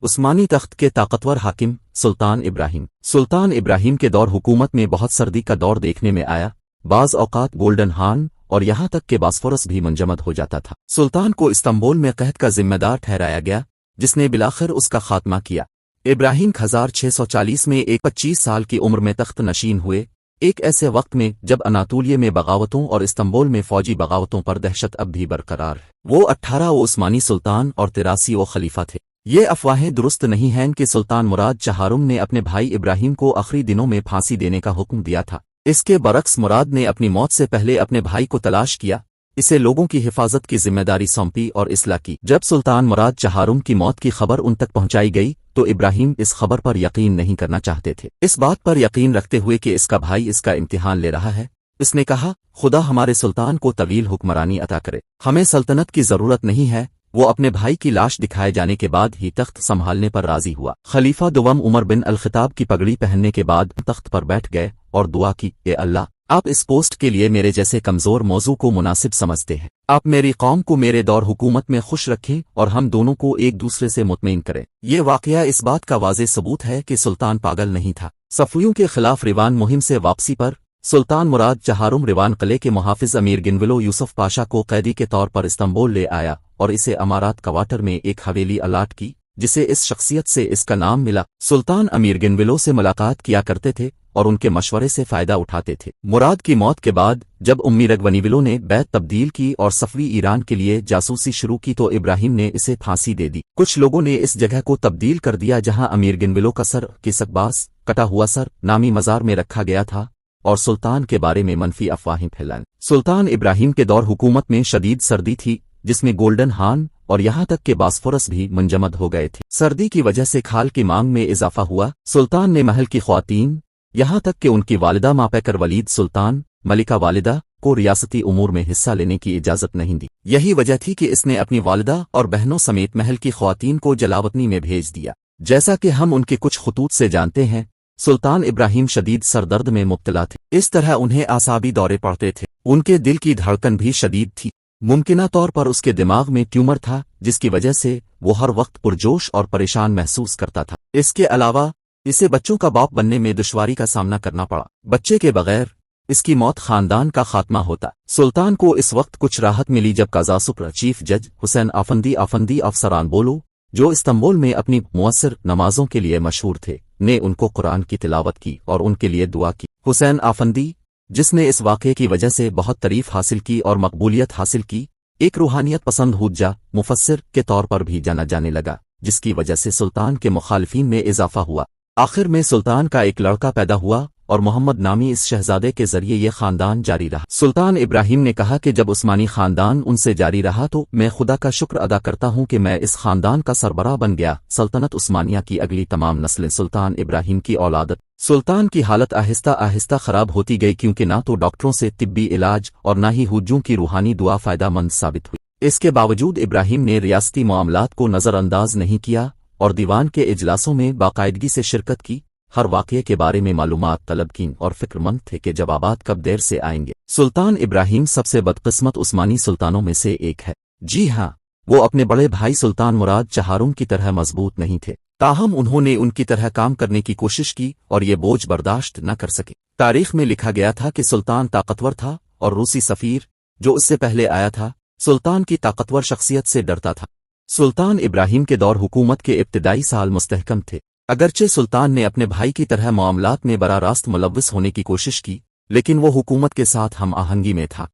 عثمانی تخت کے طاقتور حاکم سلطان ابراہیم کے دور حکومت میں بہت سردی کا دور دیکھنے میں آیا، بعض اوقات گولڈن ہارن اور یہاں تک کہ باسفورس بھی منجمد ہو جاتا تھا۔ سلطان کو استنبول میں قحط کا ذمہ دار ٹھہرایا گیا، جس نے بالآخر اس کا خاتمہ کیا۔ ابراہیم 1640 میں ایک 25 سال کی عمر میں تخت نشین ہوئے، ایک ایسے وقت میں جب اناطولیہ میں بغاوتوں اور استنبول میں فوجی بغاوتوں پر دہشت اب بھی برقرار ہے۔ وہ 18 عثمانی سلطان اور 83 خلیفہ تھے۔ یہ افواہیں درست نہیں ہیں کہ سلطان مراد چہارم نے اپنے بھائی ابراہیم کو آخری دنوں میں پھانسی دینے کا حکم دیا تھا۔ اس کے برعکس مراد نے اپنی موت سے پہلے اپنے بھائی کو تلاش کیا، اسے لوگوں کی حفاظت کی ذمہ داری سونپی اور اصلاح کی۔ جب سلطان مراد چہارم کی موت کی خبر ان تک پہنچائی گئی تو ابراہیم اس خبر پر یقین نہیں کرنا چاہتے تھے۔ اس بات پر یقین رکھتے ہوئے کہ اس کا بھائی اس کا امتحان لے رہا ہے، اس نے کہا، خدا ہمارے سلطان کو طویل حکمرانی عطا کرے، ہمیں سلطنت کی ضرورت نہیں ہے۔ وہ اپنے بھائی کی لاش دکھائے جانے کے بعد ہی تخت سنبھالنے پر راضی ہوا۔ خلیفہ دوم عمر بن الخطاب کی پگڑی پہننے کے بعد تخت پر بیٹھ گئے اور دعا کی، اے اللہ، آپ اس پوسٹ کے لیے میرے جیسے کمزور موضوع کو مناسب سمجھتے ہیں، آپ میری قوم کو میرے دور حکومت میں خوش رکھیں اور ہم دونوں کو ایک دوسرے سے مطمئن کریں۔ یہ واقعہ اس بات کا واضح ثبوت ہے کہ سلطان پاگل نہیں تھا۔ صفویوں کے خلاف ریوان مہم سے واپسی پر سلطان مراد چہارم ریوان قلعے کے محافظ امیر گنولو یوسف پاشا کو قیدی کے طور پر استنبول لے آیا اور اسے امارات کوارٹر میں ایک حویلی الاٹ کی، جسے اس شخصیت سے اس کا نام ملا۔ سلطان امیر گنولو سے ملاقات کیا کرتے تھے اور ان کے مشورے سے فائدہ اٹھاتے تھے۔ مراد کی موت کے بعد جب امیرگ ونیولو نے بیت تبدیل کی اور صفوی ایران کے لیے جاسوسی شروع کی تو ابراہیم نے اسے پھانسی دے دی۔ کچھ لوگوں نے اس جگہ کو تبدیل کر دیا جہاں امیر گنولو کا سر کسکباس کٹا ہوا سر نامی مزار میں رکھا گیا تھا اور سلطان کے بارے میں منفی افواہیں پھیلائیں۔ سلطان ابراہیم کے دور حکومت میں شدید سردی تھی، جس میں گولڈن ہارن اور یہاں تک کہ باسفورس بھی منجمد ہو گئے تھے۔ سردی کی وجہ سے کھال کی مانگ میں اضافہ ہوا۔ سلطان نے محل کی خواتین، یہاں تک کہ ان کی والدہ ماپیکر ولید سلطان ملکہ والدہ کو ریاستی امور میں حصہ لینے کی اجازت نہیں دی۔ یہی وجہ تھی کہ اس نے اپنی والدہ اور بہنوں سمیت محل کی خواتین کو جلاوطنی میں بھیج دیا۔ جیسا کہ ہم ان کے کچھ خطوط سے جانتے ہیں، سلطان ابراہیم شدید سردرد میں مبتلا تھے، اس طرح انہیں اعصابی دورے پڑتے تھے۔ ان کے دل کی دھڑکن بھی شدید تھی، ممکنہ طور پر اس کے دماغ میں ٹیومر تھا جس کی وجہ سے وہ ہر وقت پرجوش اور پریشان محسوس کرتا تھا۔ اس کے علاوہ اسے بچوں کا باپ بننے میں دشواری کا سامنا کرنا پڑا۔ بچے کے بغیر اس کی موت خاندان کا خاتمہ ہوتا۔ سلطان کو اس وقت کچھ راحت ملی جب قضا سپر چیف جج حسین آفندی افسران بولو، جو استنبول میں اپنی مؤثر نمازوں کے لیے مشہور تھے، نے ان کو قرآن کی تلاوت کی اور ان کے لیے دعا کی۔ حسین آفندی، جس نے اس واقعے کی وجہ سے بہت تعریف حاصل کی اور مقبولیت حاصل کی، ایک روحانیت پسند ہوجا مفسر کے طور پر بھی جانا جانے لگا، جس کی وجہ سے سلطان کے مخالفین میں اضافہ ہوا۔ آخر میں سلطان کا ایک لڑکا پیدا ہوا اور محمد نامی اس شہزادے کے ذریعے یہ خاندان جاری رہا۔ سلطان ابراہیم نے کہا کہ جب عثمانی خاندان ان سے جاری رہا تو میں خدا کا شکر ادا کرتا ہوں کہ میں اس خاندان کا سربراہ بن گیا۔ سلطنت عثمانیہ کی اگلی تمام نسلیں سلطان ابراہیم کی اولاد۔ سلطان کی حالت آہستہ آہستہ خراب ہوتی گئی کیونکہ نہ تو ڈاکٹروں سے طبی علاج اور نہ ہی حجوں کی روحانی دعا فائدہ مند ثابت ہوئی۔ اس کے باوجود ابراہیم نے ریاستی معاملات کو نظر انداز نہیں کیا اور دیوان کے اجلاسوں میں باقاعدگی سے شرکت کی، ہر واقعے کے بارے میں معلومات طلب کیں اور فکر مند تھے کہ جوابات کب دیر سے آئیں گے۔ سلطان ابراہیم سب سے بدقسمت عثمانی سلطانوں میں سے ایک ہے۔ جی ہاں، وہ اپنے بڑے بھائی سلطان مراد چہارم کی طرح مضبوط نہیں تھے، تاہم انہوں نے ان کی طرح کام کرنے کی کوشش کی اور یہ بوجھ برداشت نہ کر سکے۔ تاریخ میں لکھا گیا تھا کہ سلطان طاقتور تھا اور روسی سفیر جو اس سے پہلے آیا تھا سلطان کی طاقتور شخصیت سے ڈرتا تھا۔ سلطان ابراہیم کے دور حکومت کے ابتدائی سال مستحکم تھے، اگرچہ سلطان نے اپنے بھائی کی طرح معاملات میں براہ راست ملوث ہونے کی کوشش کی، لیکن وہ حکومت کے ساتھ ہم آہنگی میں تھا۔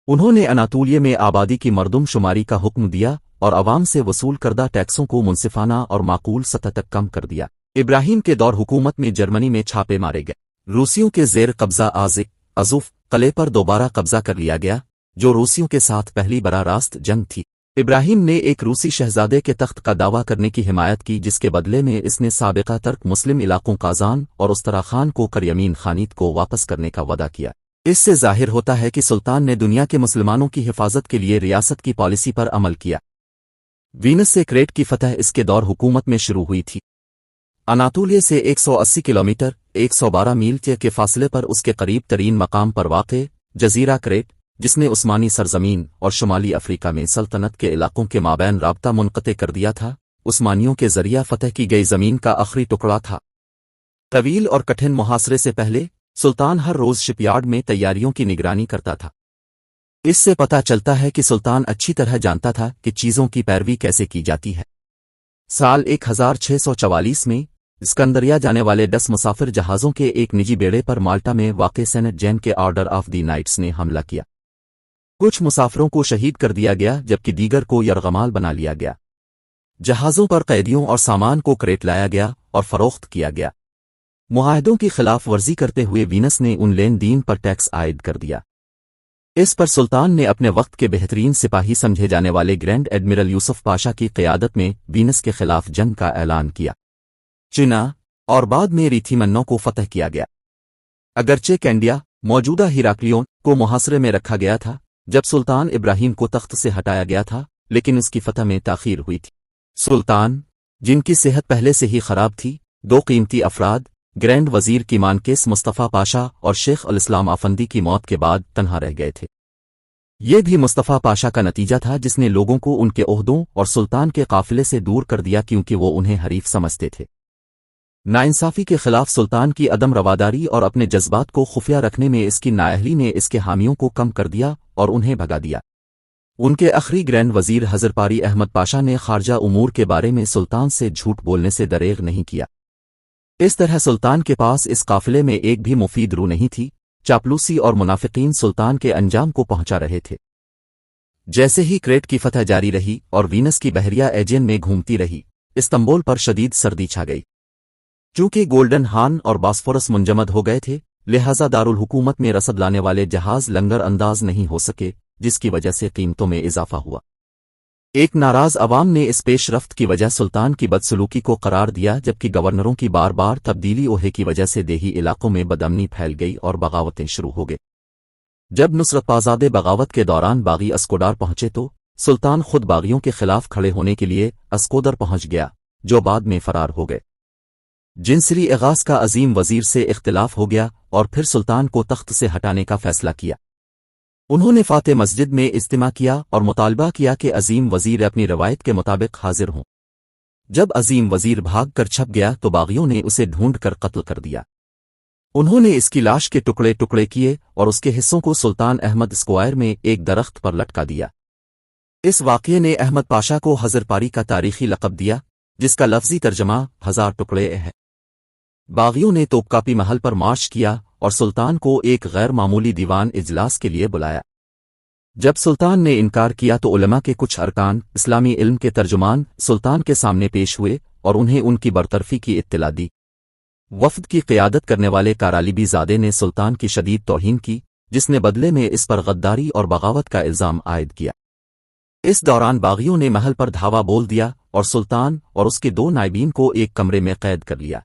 انہوں نے اناطولیہ میں آبادی کی مردم شماری کا حکم دیا اور عوام سے وصول کردہ ٹیکسوں کو منصفانہ اور معقول سطح تک کم کر دیا۔ ابراہیم کے دور حکومت میں جرمنی میں چھاپے مارے گئے، روسیوں کے زیر قبضہ ازوف قلعے پر دوبارہ قبضہ کر لیا گیا، جو روسیوں کے ساتھ پہلی براہ راست جنگ تھی۔ ابراہیم نے ایک روسی شہزادے کے تخت کا دعویٰ کرنے کی حمایت کی، جس کے بدلے میں اس نے سابقہ ترک مسلم علاقوں قازان اور استراخان کو کریمین خانیت کو واپس کرنے کا وعدہ کیا۔ اس سے ظاہر ہوتا ہے کہ سلطان نے دنیا کے مسلمانوں کی حفاظت کے لیے ریاست کی پالیسی پر عمل کیا۔ وینس سے کریٹ کی فتح اس کے دور حکومت میں شروع ہوئی تھی۔ اناطولیہ سے 180 کلومیٹر 112 میل کے فاصلے پر اس کے قریب ترین مقام پر واقع جزیرہ کریٹ، جس نے عثمانی سرزمین اور شمالی افریقہ میں سلطنت کے علاقوں کے مابین رابطہ منقطع کر دیا تھا، عثمانیوں کے ذریعہ فتح کی گئی زمین کا آخری ٹکڑا تھا۔ طویل اور کٹھن محاصرے سے پہلے سلطان ہر روز شپ یارڈ میں تیاریوں کی نگرانی کرتا تھا۔ اس سے پتہ چلتا ہے کہ سلطان اچھی طرح جانتا تھا کہ چیزوں کی پیروی کیسے کی جاتی ہے۔ سال 1644 میں اسکندریہ جانے والے 10 مسافر جہازوں کے ایک نجی بیڑے پر مالٹا میں واقع سینٹ جین کے آرڈر آف دی نائٹس نے حملہ کیا۔ کچھ مسافروں کو شہید کر دیا گیا جبکہ دیگر کو یرغمال بنا لیا گیا۔ جہازوں پر قیدیوں اور سامان کو کریٹ لایا گیا اور فروخت کیا گیا۔ معاہدوں کی خلاف ورزی کرتے ہوئے وینس نے ان لین دین پر ٹیکس عائد کر دیا۔ اس پر سلطان نے اپنے وقت کے بہترین سپاہی سمجھے جانے والے گرینڈ ایڈمرل یوسف پاشا کی قیادت میں وینس کے خلاف جنگ کا اعلان کیا۔ چنا اور بعد میں ریتھیمنو کو فتح کیا گیا۔ اگرچہ کینڈیا موجودہ ہیراکلیون کو محاصرے میں رکھا گیا تھا جب سلطان ابراہیم کو تخت سے ہٹایا گیا تھا، لیکن اس کی فتح میں تاخیر ہوئی تھی۔ سلطان، جن کی صحت پہلے سے ہی خراب تھی، 2 قیمتی افراد گرینڈ وزیر کیمانکیس مصطفیٰ پاشا اور شیخ الاسلام آفندی کی موت کے بعد تنہا رہ گئے تھے۔ یہ بھی مصطفیٰ پاشا کا نتیجہ تھا جس نے لوگوں کو ان کے عہدوں اور سلطان کے قافلے سے دور کر دیا کیونکہ وہ انہیں حریف سمجھتے تھے۔ ناانصافی کے خلاف سلطان کی عدم رواداری اور اپنے جذبات کو خفیہ رکھنے میں اس کی نااہلی نے اس کے حامیوں کو کم کر دیا اور انہیں بھگا دیا۔ ان کے آخری گرینڈ وزیر حضرپاری احمد پاشا نے خارجہ امور کے بارے میں سلطان سے جھوٹ بولنے سے دریغ نہیں کیا۔ اس طرح سلطان کے پاس اس قافلے میں ایک بھی مفید رو نہیں تھی۔ چاپلوسی اور منافقین سلطان کے انجام کو پہنچا رہے تھے۔ جیسے ہی کریٹ کی فتح جاری رہی اور وینس کی بحریہ ایجین میں گھومتی رہی، استنبول پر شدید سردی چھا گئی۔ چونکہ گولڈن ہارن اور باسفورس منجمد ہو گئے تھے، لہذا دارالحکومت میں رسد لانے والے جہاز لنگر انداز نہیں ہو سکے، جس کی وجہ سے قیمتوں میں اضافہ ہوا۔ ایک ناراض عوام نے اس پیش رفت کی وجہ سلطان کی بدسلوکی کو قرار دیا، جبکہ گورنروں کی بار بار تبدیلی اوہے کی وجہ سے دیہی علاقوں میں بدامنی پھیل گئی اور بغاوتیں شروع ہو گئی۔ جب نصرت پازادے بغاوت کے دوران باغی اسکودار پہنچے تو سلطان خود باغیوں کے خلاف کھڑے ہونے کے لیے اسکودر پہنچ گیا، جو بعد میں فرار ہو گئے۔ جنسری اغاث کا عظیم وزیر سے اختلاف ہو گیا اور پھر سلطان کو تخت سے ہٹانے کا فیصلہ کیا۔ انہوں نے فاتح مسجد میں اجتماع کیا اور مطالبہ کیا کہ عظیم وزیر اپنی روایت کے مطابق حاضر ہوں۔ جب عظیم وزیر بھاگ کر چھپ گیا تو باغیوں نے اسے ڈھونڈ کر قتل کر دیا۔ انہوں نے اس کی لاش کے ٹکڑے ٹکڑے کیے اور اس کے حصوں کو سلطان احمد اسکوائر میں ایک درخت پر لٹکا دیا۔ اس واقعے نے احمد پاشا کو حضرپاری کا تاریخی لقب دیا، جس کا لفظی ترجمہ 1000 ٹکڑے ہے۔ باغیوں نے توپکاپی محل پر مارچ کیا اور سلطان کو ایک غیر معمولی دیوان اجلاس کے لیے بلایا۔ جب سلطان نے انکار کیا تو علماء کے کچھ ارکان اسلامی علم کے ترجمان سلطان کے سامنے پیش ہوئے اور انہیں ان کی برطرفی کی اطلاع دی۔ وفد کی قیادت کرنے والے کارالیبی زادے نے سلطان کی شدید توہین کی، جس نے بدلے میں اس پر غداری اور بغاوت کا الزام عائد کیا۔ اس دوران باغیوں نے محل پر دھاوا بول دیا اور سلطان اور اس کے 2 نائبین کو ایک کمرے میں قید کر لیا۔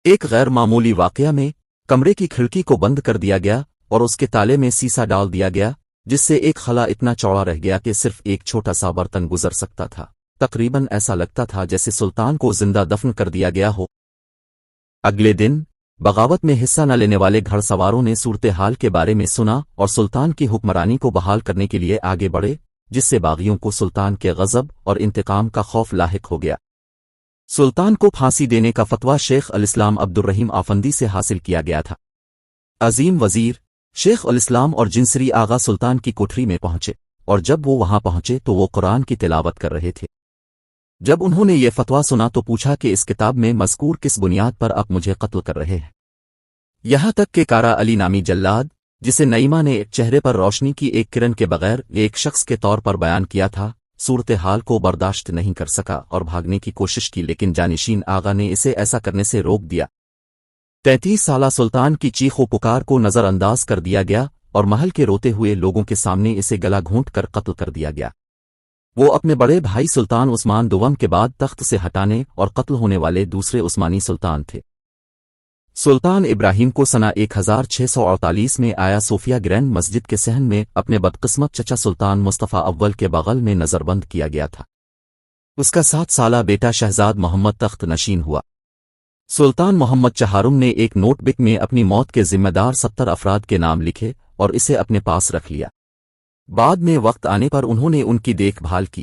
ایک غیر معمولی واقعہ میں کمرے کی کھڑکی کو بند کر دیا گیا اور اس کے تالے میں سیسا ڈال دیا گیا، جس سے ایک خلا اتنا چوڑا رہ گیا کہ صرف ایک چھوٹا سا برتن گزر سکتا تھا۔ تقریباً ایسا لگتا تھا جیسے سلطان کو زندہ دفن کر دیا گیا ہو۔ اگلے دن بغاوت میں حصہ نہ لینے والے گھڑ سواروں نے صورتحال کے بارے میں سنا اور سلطان کی حکمرانی کو بحال کرنے کے لیے آگے بڑھے، جس سے باغیوں کو سلطان کے غضب اور انتقام کا خوف لاحق ہو گیا۔ سلطان کو پھانسی دینے کا فتویٰ شیخ الاسلام عبد الرحیم آفندی سے حاصل کیا گیا تھا۔ عظیم وزیر شیخ الاسلام اور جنسری آغا سلطان کی کوٹری میں پہنچے، اور جب وہ وہاں پہنچے تو وہ قرآن کی تلاوت کر رہے تھے۔ جب انہوں نے یہ فتویٰ سنا تو پوچھا کہ اس کتاب میں مذکور کس بنیاد پر آپ مجھے قتل کر رہے ہیں؟ یہاں تک کہ کارا علی نامی جلاد، جسے نعیمہ نے چہرے پر روشنی کی ایک کرن کے بغیر ایک شخص کے طور پر بیان کیا تھا، صورتحال کو برداشت نہیں کر سکا اور بھاگنے کی کوشش کی، لیکن جانشین آغا نے اسے ایسا کرنے سے روک دیا۔ 33 سالہ سلطان کی چیخ و پکار کو نظر انداز کر دیا گیا اور محل کے روتے ہوئے لوگوں کے سامنے اسے گلا گھونٹ کر قتل کر دیا گیا۔ وہ اپنے بڑے بھائی سلطان عثمان دوم کے بعد تخت سے ہٹانے اور قتل ہونے والے دوسرے عثمانی سلطان تھے۔ سلطان ابراہیم کو سنہ 1648 میں آیا صوفیہ گرینڈ مسجد کے صحن میں اپنے بدقسمت چچا سلطان مصطفیٰ اول کے بغل میں نظر بند کیا گیا تھا۔ اس کا 7 سالہ بیٹا شہزاد محمد تخت نشین ہوا۔ سلطان محمد چہارم نے ایک نوٹ بک میں اپنی موت کے ذمہ دار 70 افراد کے نام لکھے اور اسے اپنے پاس رکھ لیا۔ بعد میں وقت آنے پر انہوں نے ان کی دیکھ بھال کی۔